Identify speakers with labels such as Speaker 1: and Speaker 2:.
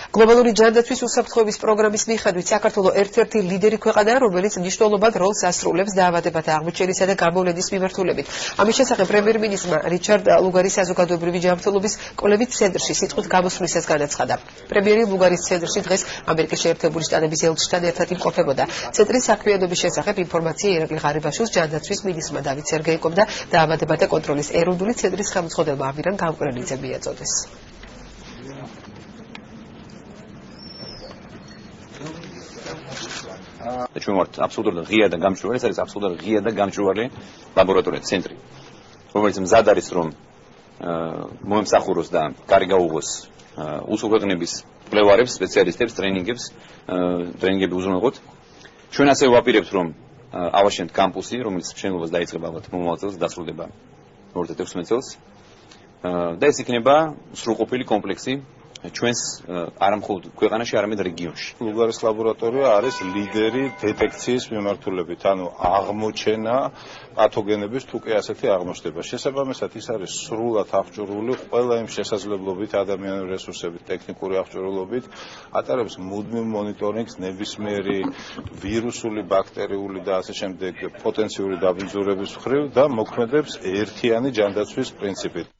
Speaker 1: გლობალური ჯანდაცვის უსაფრთხოების პროგრამის მიხედვით საქართველო ერთ-ერთი ლიდერი ქვეყანაა, რომელიც მნიშვნელოვან როლს ასრულებს დაავადებათა აღმოჩენისა და გამოვლენის მიმართულებით. ამის შესახებ პრემიერ-მინისტრმა რიჩარდ ლუგარის საზოგადოებრივი ჯანმრთელობის კვლევით ცენტრში სიტყვით გამოსვლისას განაცხადა. პრემიერი ლუგარის ცენტრში დღეს ამერიკის შეერთებული შტატების ელჩთან ერთად იმყოფებოდა. ცენტრის საქმიანობის შესახებ ინფორმაცია ირაკლი ღარიბაშვილს ჯანდაცვის მინისტრმა დავით სერგეიკომ და დაავადებათა კონტროლის ეროვნული ცენტრის ხელმძღვანელმა ამირან გამყრელიძემ მიაწოდეს.
Speaker 2: ჩვენ ვართ აბსოლუტურად ღია და გამჭვირვალე, ეს არის აბსოლუტურად ღია და გამჭვირვალე ლაბორატორია ცენტრი, რომელიც მზად არის რომ მოემსახუროს და კარი გაუღოს უსუქოთნების მკვლევარებს, სპეციალისტებს, ტრენინგები უზრუნველყოთ. ჩვენ ასევე ვაპირებთ რომ ავაშენთ კამპუსი, რომელიც მშენებლობას დაიწყება ალბათ მომავალ წელს, დასრულდება 2016 წელს და ეს იქნება სრულყოფილი კომპლექსი ჩვენს არა მხოლოდ ქვეყანაში, არამედ რეგიონში.
Speaker 3: ლუგარის ლაბორატორია არის ლიდერი დეტექციის მიმართულებით, ანუ აღმოჩენა პათოგენების თუ კი ასეთი აღმოჩნდება. შესაბამისად, ის არის სრულად აღჭურვილი ყველა იმ შესაძლებლობით, ადამიანური რესურსებით, ტექნიკური აღჭურვილობით, ატარებს მუდმივ მონიტორინგს ნებისმიერი ვირუსული, ბაქტერიული და ასე შემდეგ პოტენციური დაბინძურების მხრივ და მოქმედებს ერთიანი ჯანდაცვის პრინციპით.